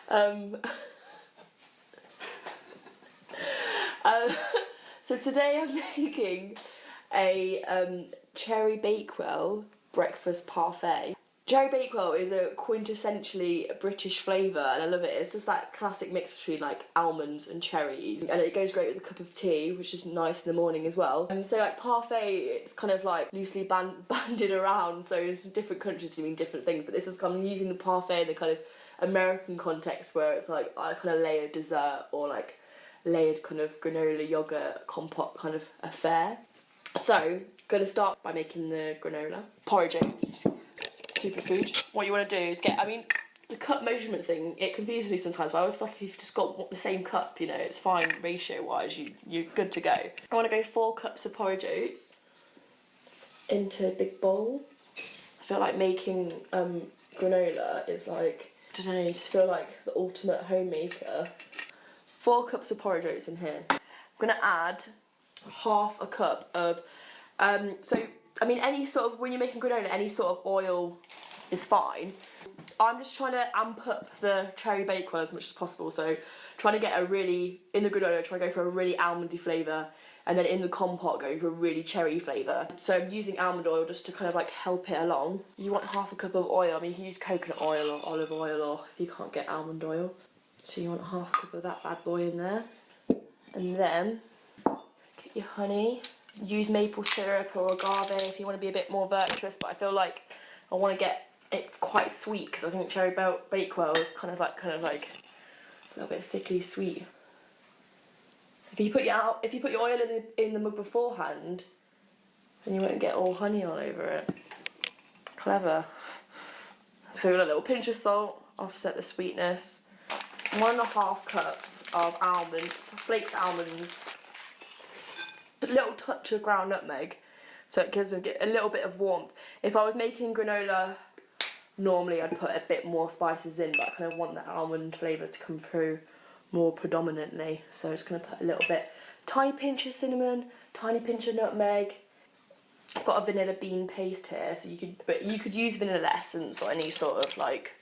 Um, so today I'm making a cherry Bakewell breakfast parfait. Cherry Bakewell is a quintessentially British flavour and I love it. It's just that classic mix between like almonds and cherries, and it goes great with a cup of tea, which is nice in the morning as well. So like parfait, it's kind of like loosely banded around, so it's different countries mean different things, but this is kind of using the parfait in the kind of American context where it's like a kind of layered dessert or like layered kind of granola yogurt compote kind of affair. So, gonna start by making the granola. Porridge oats. Superfood. What you want to do is get, the cup measurement thing, it confuses me sometimes, but I always feel like if you've just got the same cup, you know, it's fine ratio-wise, you're good to go. I want to go 4 cups of porridge oats into a big bowl. I feel like making granola is like, I don't know, I just feel like the ultimate homemaker. 4 cups of porridge oats in here. I'm going to add half a cup of, any sort of, when you're making granola, any sort of oil is fine. I'm just trying to amp up the cherry Bakewell as much as possible, so trying to get in the granola, trying to go for a really almondy flavour, and then in the compote going for a really cherry flavour. So I'm using almond oil just to kind of like help it along. You want half a cup of oil, you can use coconut oil or olive oil, or if you can't get almond oil. So you want half a cup of that bad boy in there. And then, get your honey. Use maple syrup or agave if you want to be a bit more virtuous, but I feel like I want to get it quite sweet because I think cherry Bakewell is kind of like a little bit sickly sweet. If you put your oil in the mug beforehand, then you won't get all honey all over it. Clever. So a little pinch of salt, offset the sweetness. 1.5 cups of almonds, flaked almonds. A little touch of ground nutmeg, so it gives a little bit of warmth. If I was making granola, normally I'd put a bit more spices in, but I kind of want the almond flavour to come through more predominantly. So I'm just going to put a little bit, tiny pinch of cinnamon, tiny pinch of nutmeg. I've got a vanilla bean paste here, so you could use vanilla essence or any sort of like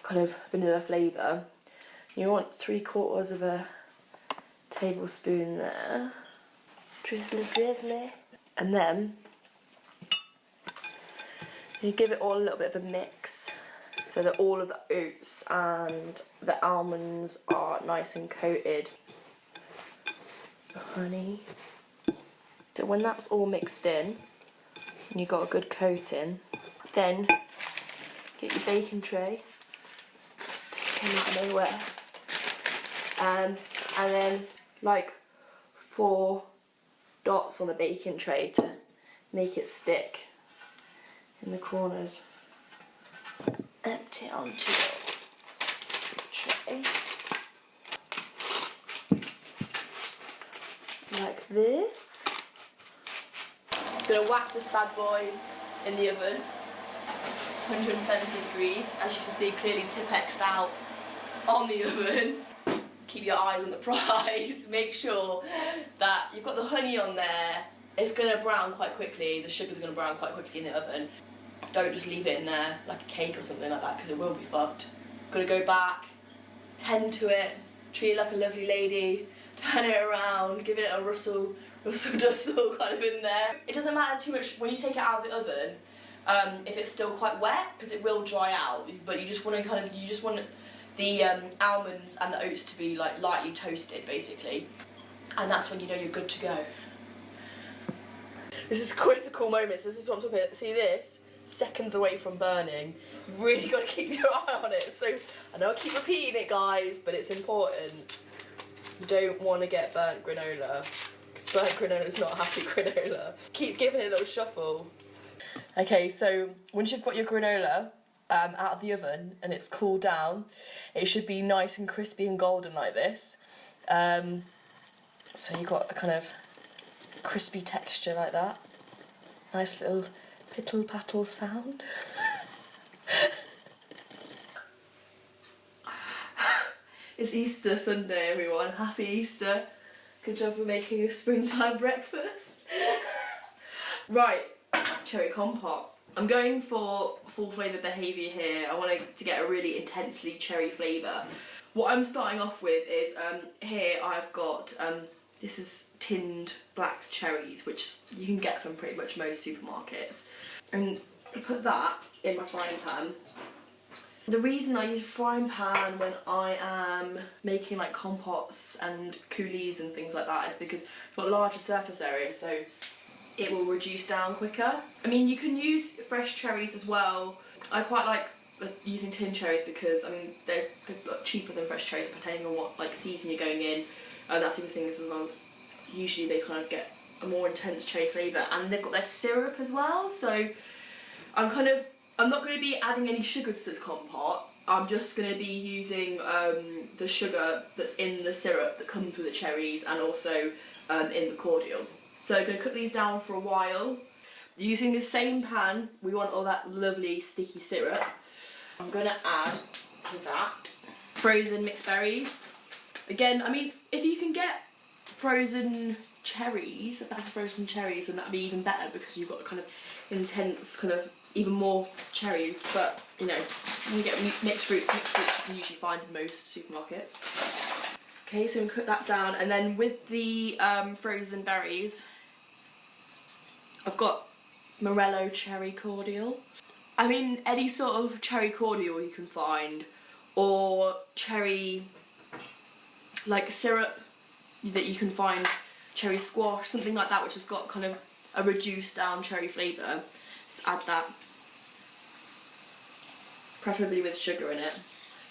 kind of vanilla flavour. You want 3/4 of a tablespoon there. Drizzly. And then you give it all a little bit of a mix so that all of the oats and the almonds are nice and coated. Honey. So when that's all mixed in and you've got a good coating, then get your baking tray. Just came nowhere. And then like 4 dots on the baking tray to make it stick in the corners. Empty it onto your tray. Like this. Gonna whack this bad boy in the oven. 170 degrees. As you can see, clearly Tipexed out on the oven. Keep your eyes on the prize. Make sure that you've got the honey on there. It's going to brown quite quickly. The sugar's going to brown quite quickly in the oven. Don't just leave it in there like a cake or something like that because it will be fucked. Got to go back, tend to it, treat it like a lovely lady, turn it around, give it a rustle dustle kind of in there. It doesn't matter too much when you take it out of the oven if it's still quite wet because it will dry out. But you just want to the almonds and the oats to be like lightly toasted basically, and that's when you know you're good to go. This is critical moments. This is what I'm talking about. See this? Seconds away from burning. You've really got to keep your eye on it. So I know I keep repeating it, guys, but it's important. You don't want to get burnt granola because burnt granola is not happy granola. Keep giving it a little shuffle. Okay, so once you've got your granola out of the oven and it's cooled down, it should be nice and crispy and golden like this. So you've got a kind of crispy texture like that. Nice little pittle pattle sound. It's Easter Sunday, everyone. Happy Easter. Good job for making a springtime breakfast. Right, cherry compote. I'm going for full flavour behaviour here. I want to get a really intensely cherry flavour. What I'm starting off with is, here I've got, this is tinned black cherries, which you can get from pretty much most supermarkets. And I put that in my frying pan. The reason I use a frying pan when I am making like compotes and coulis and things like that is because it's got larger surface area, so it will reduce down quicker. I mean, you can use fresh cherries as well. I quite like using tin cherries because, I mean, they're cheaper than fresh cherries depending on what like season you're going in. And that's the thing as well. Usually they kind of get a more intense cherry flavour, and they've got their syrup as well. So I'm not going to be adding any sugar to this compote. I'm just going to be using the sugar that's in the syrup that comes with the cherries and also in the cordial. So I'm going to cook these down for a while. Using the same pan, we want all that lovely sticky syrup. I'm going to add to that frozen mixed berries. Again, I mean, if you can get frozen cherries, a bag of frozen cherries, then that'd be even better because you've got a kind of intense, kind of even more cherry. But, you know, you can get mixed fruits you can usually find in most supermarkets. Okay, so we can cook that down, and then with the frozen berries, I've got Morello cherry cordial. I mean, any sort of cherry cordial you can find, or cherry like syrup that you can find, cherry squash, something like that, which has got kind of a reduced down cherry flavour. Let's add that, preferably with sugar in it.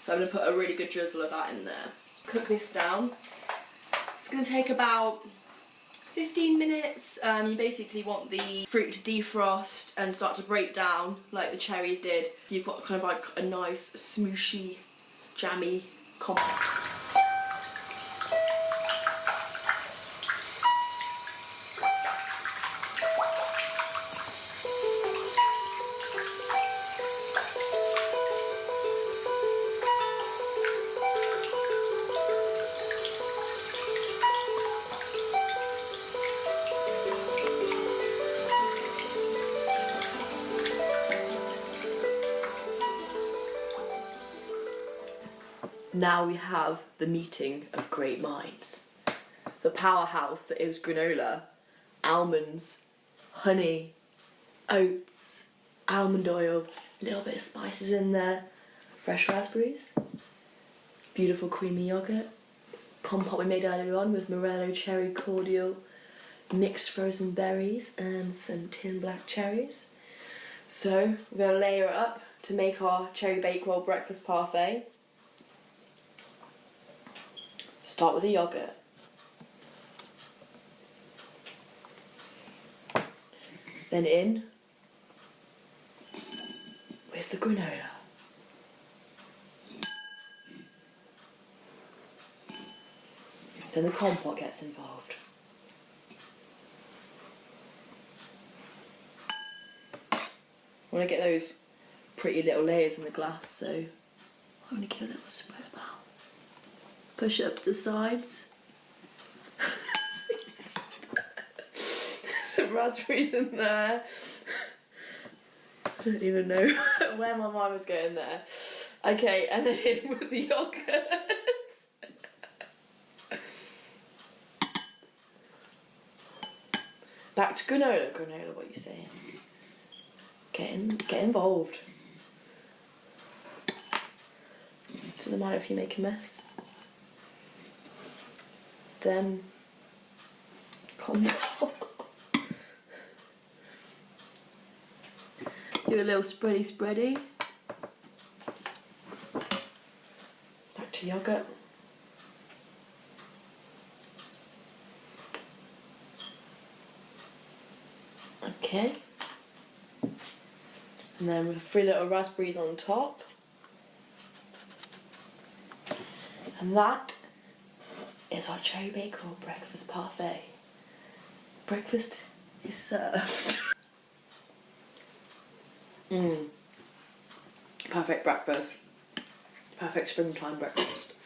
So I'm going to put a really good drizzle of that in there. Cook this down. It's going to take about 15 minutes. You basically want the fruit to defrost and start to break down like the cherries did. You've got kind of like a nice smooshy, jammy compote. Now we have the meeting of great minds. The powerhouse that is granola, almonds, honey, oats, almond oil, a little bit of spices in there, fresh raspberries, beautiful creamy yoghurt, compote we made earlier on with Morello cherry cordial, mixed frozen berries and some tin black cherries. So we're going to layer it up to make our cherry Bakewell breakfast parfait. Start with the yoghurt. Then in with the granola. Then the compote gets involved. I want to get those pretty little layers in the glass, so I'm going to give a little spread about. Push it up to the sides. Some raspberries in there. I don't even know where my mind was going there. Okay, and then in with the yogurt. Back to granola. Granola, what are you saying? Get involved. Doesn't matter if you make a mess. Then compote. Do a little spready. Back to yogurt. Okay. And then with 3 little raspberries on top. And that is our cherry Bakewell breakfast parfait. Breakfast is served. Perfect breakfast. Perfect springtime breakfast.